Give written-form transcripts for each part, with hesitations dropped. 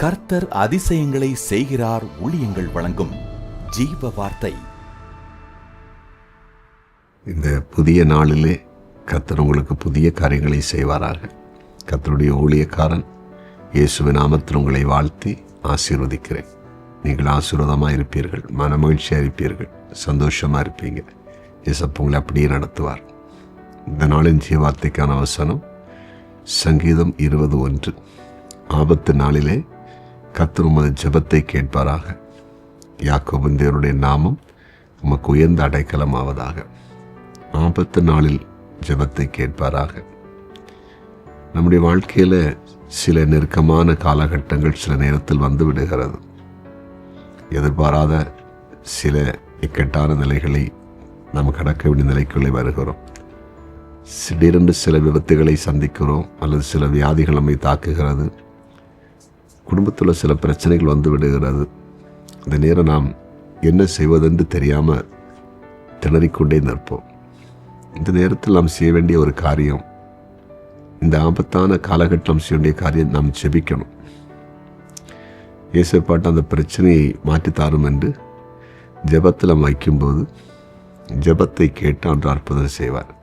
கர்த்தர் அதிசயங்களை செய்கிறார் ஊழியங்கள் வழங்கும் ஜீவ வார்த்தை. இந்த புதிய நாளிலே கர்த்தர் உங்களுக்கு புதிய காரியங்களை செய்வாராக. கர்த்தருடைய ஊழியக்காரன் இயேசுவின் நாமத்தில் உங்களை வாழ்த்தி ஆசீர்வதிக்கிறேன். நீங்கள் ஆசீர்வாதமாக இருப்பீர்கள், மனமகிழ்ச்சியாக இருப்பீர்கள், சந்தோஷமாக இருப்பீங்க. இயேசப்பா உங்களை அப்படியே நடத்துவார். இந்த நாளின் ஜீவ வார்த்தைக்கான வசனம் சங்கீதம் 20:1. ஆபத்து நாளிலே கர்த்தர் உமது ஜெபத்தை கேட்பாராக. யாக்கோபின் தேவனுடைய நாமம் உமக்கு உயர்ந்த அடைக்கலமாவதாக. ஆபத்து நாளில் ஜெபத்தை கேட்பாராக. நம்முடைய வாழ்க்கையில் சில நெருக்கமான காலகட்டங்கள் சில நேரத்தில் வந்து விடுகிறது. எதிர்பாராத சில இக்கட்டான நிலைகளை நாம் கடக்க வேண்டிய நிலைக்குள்ளே வருகிறோம். திடீரென்று சில விபத்துகளை சந்திக்கிறோம், அல்லது சில வியாதிகள் நம்மை தாக்குகிறது. குடும்பத்தில் சில பிரச்சனைகள் வந்து விடுகிறது. அந்த நேரம் நாம் என்ன செய்வதென்று தெரியாமல் திணறிக்கொண்டே நிற்போம். இந்த நேரத்தில் நாம் செய்ய வேண்டிய ஒரு காரியம், இந்த ஆபத்தான காலகட்டம் செய்ய வேண்டிய காரியம், நாம் ஜெபிக்கணும். இயேசுப்பாட்டு அந்த பிரச்சனையை மாற்றித்தாரும் என்று ஜெபத்தில் நாம் வைக்கும்போது ஜெபத்தை கேட்டு அன்று அற்புதம் செய்வார்.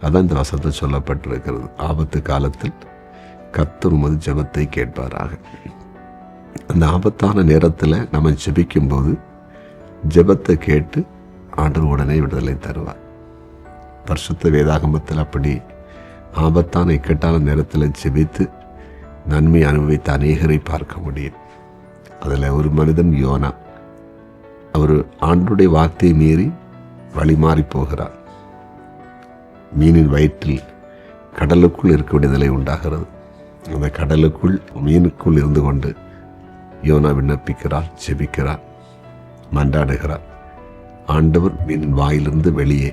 அதான் இந்த வசனத்தில் சொல்லப்பட்டிருக்கிறது. ஆபத்து காலத்தில் கர்த்தர் உமது ஜெபத்தை கேட்பாராக. அந்த ஆபத்தான நேரத்தில் நம்ம ஜெபிக்கும்போது ஜெபத்தை கேட்டு ஆண்டவர் உடனே விடுதலை தருவார். பரிசுத்த வேதாகமத்தில் அப்படி ஆபத்தான இக்கட்டான நேரத்தில் ஜெபித்து நன்மை அனுபவித்த அநேகரை பார்க்க முடியும். அதில் ஒரு மனிதன் யோனா. அவர் ஆண்டவருடைய வார்த்தையை மீறி வழி மாறி போகிறார். மீனின் வயிற்றில் கடலுக்குள் இருக்கக்கூடிய நிலை உண்டாகிறது. அந்த கடலுக்குள் மீனுக்குள் இருந்து கொண்டு யோனா விண்ணப்பிக்கிறார், ஜெபிக்கிறார், மன்றாடுகிறார். ஆண்டவர் மீனின் வாயிலிருந்து வெளியே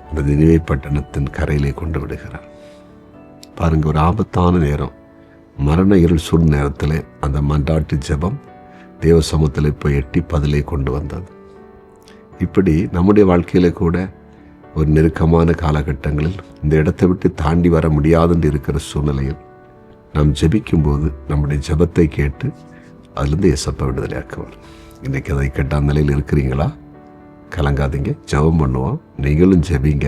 அந்த நினைவே பட்டணத்தின் கரையிலே கொண்டு விடுகிறார். பாருங்க, ஒரு ஆபத்தான நேரம், மரண இருள் சூழ் நேரத்தில் அந்த மன்றாட்டு ஜெபம் தேவ சமூகத்தில் போய் எட்டி பதிலை கொண்டு வந்தது. இப்படி நம்முடைய வாழ்க்கையில கூட ஒரு நெருக்கமான காலகட்டங்களில் இந்த இடத்தை விட்டு தாண்டி வர முடியாதுன்னு இருக்கிற சூழ்நிலையில் நாம் ஜெபிக்கும்போது நம்முடைய ஜெபத்தை கேட்டு அதிலிருந்து இயேசப்பா விடுதலையாக்குவார். இன்றைக்கி அதை கேட்டால் நிலையில் இருக்கிறீங்களா? கலங்காதீங்க, ஜெபம் பண்ணுவோம். நீங்களும் ஜெபிங்க.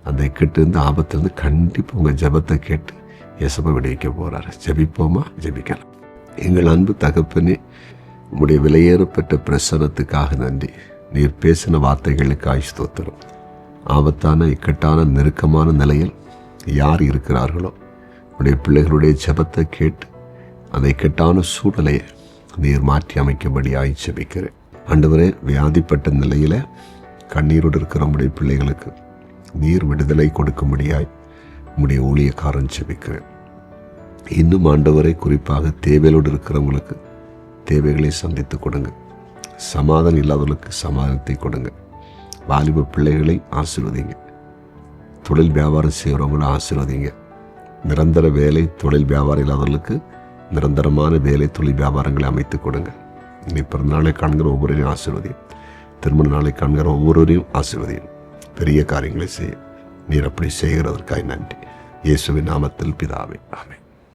அந்த இக்கட்டிலிருந்து ஆபத்திலிருந்து கண்டிப்பாக உங்கள் ஜெபத்தை கேட்டு இயேசப்பா விடுவிக்க போகிறாரு. ஜெபிப்போமா? ஜெபிக்கலாம். எங்கள் அன்பு தகப்பனே, உம்முடைய விலையேறப்பட்ட பிரசனத்துக்காக நன்றி. நீர் பேசின வார்த்தைகளுக்காக ஸ்தோத்திரம். ஆபத்தான இக்கட்டான நெருக்கமான நிலையில் யார் இருக்கிறார்களோ உடைய பிள்ளைகளுடைய ஜெபத்தை கேட்டு அந்த இக்கட்டான சூழ்நிலையை நீர் மாற்றி அமைக்கும்படியாய் ஜெபிக்கிறேன். ஆண்டவரே, வியாதிப்பட்ட நிலையில் கண்ணீரோடு இருக்கிற உடைய பிள்ளைகளுக்கு நீர் விடுதலை கொடுக்கும்படியாய் உடைய ஊழியக்காரன் ஜெபிக்கிறேன். இன்னும் ஆண்டவரை, குறிப்பாக தேவையோடு இருக்கிறவங்களுக்கு தேவைகளை சந்தித்து கொடுங்க. சமாதானம் இல்லாதவர்களுக்கு சமாதானத்தை கொடுங்க. வாலிப பிள்ளைகளை ஆசீர்வதிங்க. தொழில் வியாபாரம் செய்கிறவங்களை ஆசீர்வதிங்க. நிரந்தர வேலை தொழில் வியாபாரம் இல்லாதவர்களுக்கு நிரந்தரமான வேலை தொழில் வியாபாரங்களை அமைத்து கொடுங்க. இனி பிறந்த நாளை காண்கிற ஒவ்வொருவரையும் ஆசீர்வதியும். திருமண நாளை காண்கிற ஒவ்வொருவரையும் ஆசீர்வதியும். பெரிய காரியங்களை செய்ய நீர் அப்படி செய்கிறதற்காக நன்றி. இயேசுவின் நாமத்தில் பிதாவே, ஆமென்.